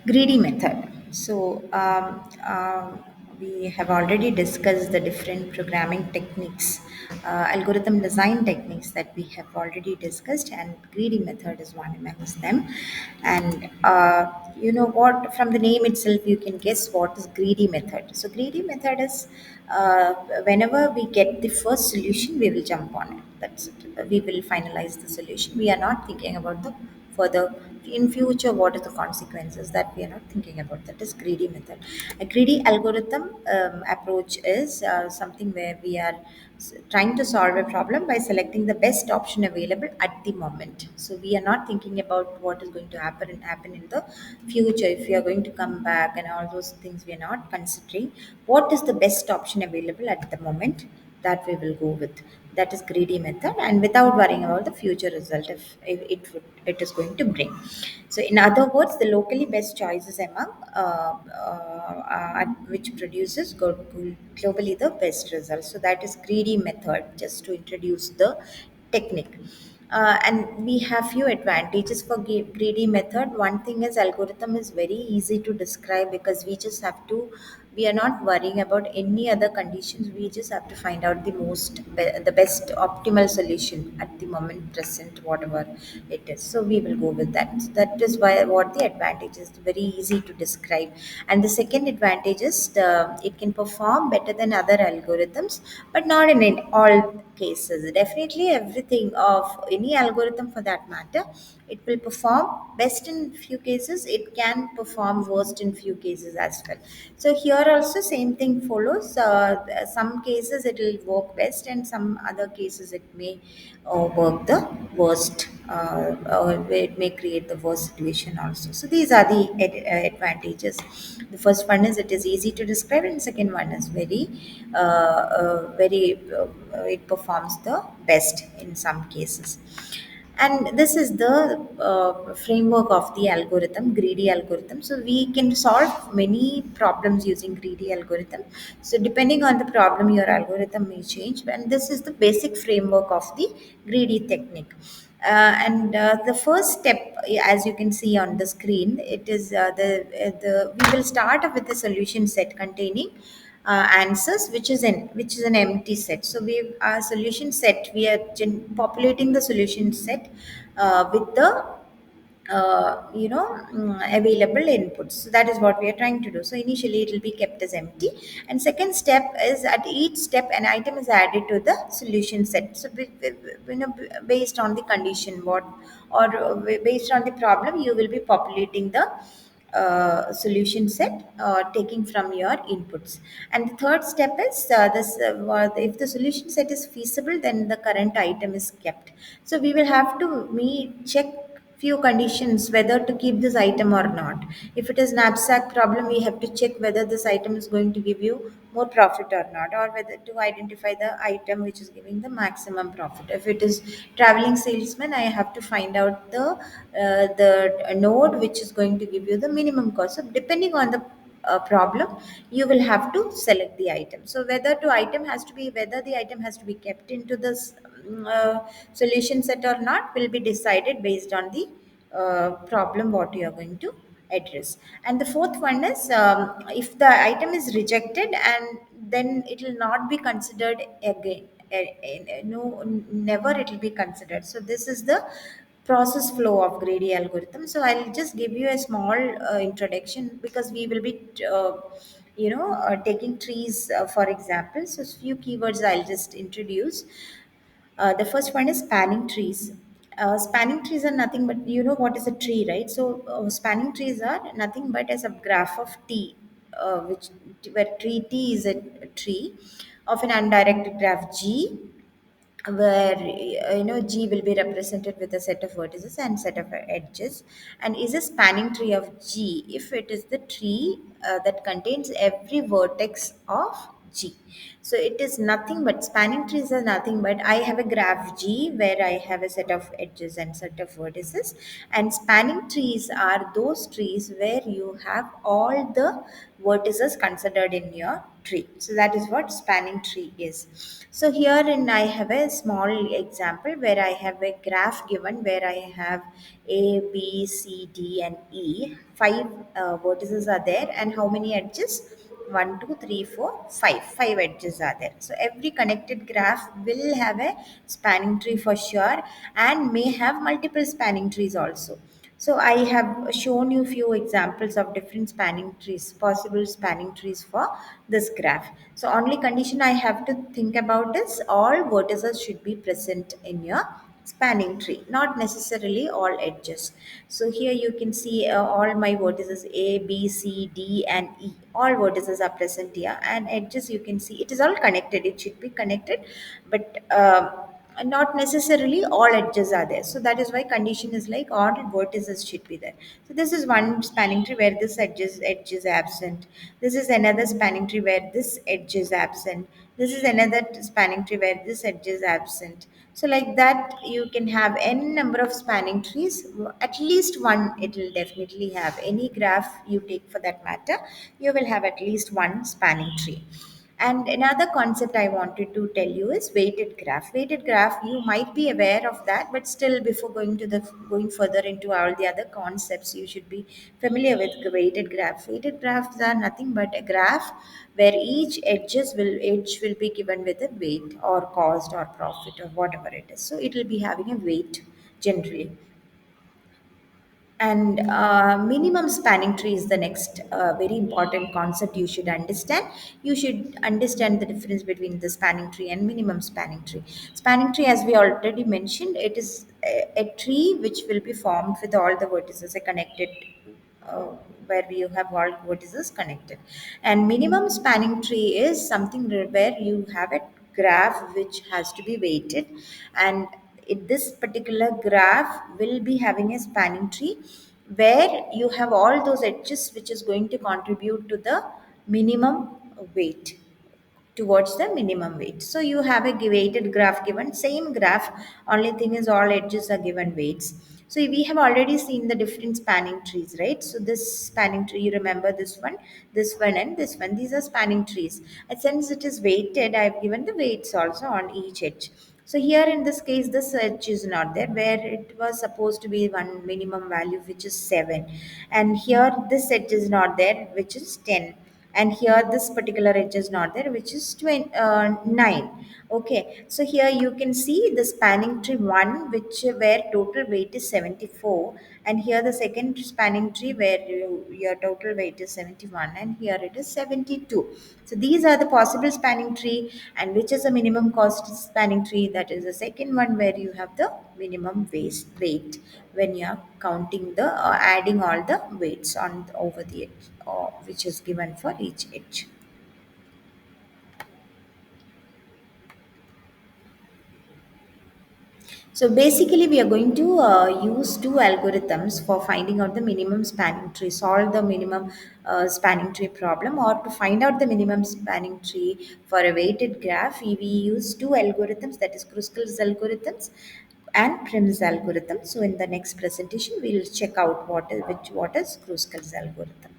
Greedy method. We have already discussed the different programming techniques, algorithm design techniques that we have already discussed, and greedy method is one amongst them. And you know what? From the name itself, you can guess what is greedy method. So, greedy method is whenever we get the first solution, we will jump on it. That's it. We will finalize the solution. We are not thinking about the further in future what are the consequences, that we are not thinking about. That is greedy method. A greedy algorithm approach is something where we are trying to solve a problem by selecting the best option available at the moment. So we are not thinking about what is going to happen in the future, if we are going to come back and all those things. We are not considering what is the best option available at the moment, that we will go with. That is greedy method, and without worrying about the future result, if it is going to bring. So in other words, the locally best choices among which produces globally the best results. So that is greedy method, just to introduce the technique. And we have few advantages for greedy method. One thing is algorithm is very easy to describe, because we are not worrying about any other conditions. We just have to find out the best optimal solution at the moment present, whatever it is. So we will go with that. So that is why what the advantage is, very easy to describe. And the second advantage is it can perform better than other algorithms, but not in all cases. Definitely everything of any algorithm for that matter, it will perform best in few cases, it can perform worst in few cases as well. So here also same thing follows. Some cases it will work best, and some other cases it may work the worst, or it may create the worst situation also. So these are the advantages. The first one is it is easy to describe, and second one is very it performs the best in some cases. And this is the framework of the algorithm, greedy algorithm. So we can solve many problems using greedy algorithm. So depending on the problem, your algorithm may change, and this is the basic framework of the greedy technique. And the first step, as you can see on the screen, it is the we will start with the solution set containing answers, which is an empty set. So we our solution set, we are populating the solution set with the available inputs. So that is what we are trying to do. So initially it will be kept as empty, and second step is, at each step an item is added to the solution set. So based on the condition, what or based on the problem, you will be populating the solution set, taking from your inputs. And the third step is if the solution set is feasible, then the current item is kept. So we will have to check few conditions whether to keep this item or not. If it is an abstract problem, we have to check whether this item is going to give you more profit or not, or whether to identify the item which is giving the maximum profit. If it is traveling salesman, I have to find out the node which is going to give you the minimum cost. So depending on the problem, you will have to select the item. So whether the item has to be kept into this solution set or not, will be decided based on the problem what you are going to address. And the fourth one is, if the item is rejected, and then it will not be considered again. No, never it will be considered. So this is the process flow of greedy algorithm. So I'll just give you a small introduction, because we will be taking trees for example. So few keywords I'll just introduce. The first one is spanning trees. Spanning trees are nothing but, you know what is a tree, right? So spanning trees are nothing but as a graph of T, which where tree T is a tree of an undirected graph G, where G will be represented with a set of vertices and set of edges, and is a spanning tree of G if it is the tree that contains every vertex of G. So it is nothing but spanning trees are nothing but I have a graph G where I have a set of edges and set of vertices, and spanning trees are those trees where you have all the vertices considered in your tree. So that is what spanning tree is. So herein I have a small example where I have a graph given where I have A, B, C, D, and E. Five vertices are there, and how many edges? One, two, three, four, five. Five edges are there. So every connected graph will have a spanning tree for sure, and may have multiple spanning trees also. So I have shown you few examples of different spanning trees, possible spanning trees for this graph. So only condition I have to think about is all vertices should be present in your spanning tree, not necessarily all edges. So here you can see all my vertices A, B, C, D, and E. All vertices are present here, and edges you can see it is all connected. It should be connected, but not necessarily all edges are there. So that is why condition is like all vertices should be there. So this is one spanning tree where this edge is absent. This is another spanning tree where this edge is absent. This is another spanning tree where this edge is absent. So like that, you can have n number of spanning trees. At least one, it will definitely have. Any graph you take for that matter, you will have at least one spanning tree. And another concept I wanted to tell you is weighted graph. Weighted graph, you might be aware of that, but still, before going further into all the other concepts, you should be familiar with the weighted graph. Weighted graphs are nothing but a graph where each edge will be given with a weight or cost or profit or whatever it is. So it will be having a weight generally. And minimum spanning tree is the next very important concept you should understand. You should understand the difference between the spanning tree and minimum spanning tree. Spanning tree, as we already mentioned, it is a tree which will be formed with all the vertices, a connected uh, where you have all vertices connected. And minimum spanning tree is something where you have a graph which has to be weighted, and this particular graph will be having a spanning tree where you have all those edges which is going to contribute to the minimum weight, towards the minimum weight. So you have a weighted graph given, same graph, only thing is all edges are given weights. So we have already seen the different spanning trees, right? So this spanning tree, you remember this one and this one. These are spanning trees. And since it is weighted, I have given the weights also on each edge. So here in this case, this edge is not there, where it was supposed to be one minimum value, which is 7. And here this edge is not there, which is 10, and here this particular edge is not there, which is 9. Okay, so here you can see the spanning tree 1, which where total weight is 74, and here the second spanning tree where your total weight is 71, and here it is 72. So these are the possible spanning tree, and which is a minimum cost spanning tree. That is the second one where you have the minimum weight when you are counting the adding all the weights on over the edge, or which is given for each edge. So basically, we are going to use two algorithms for finding out the minimum spanning tree, solve the minimum spanning tree problem, or to find out the minimum spanning tree for a weighted graph. We use two algorithms, that is Kruskal's algorithms and Prim's algorithm. So in the next presentation, we'll check out what is Kruskal's algorithm.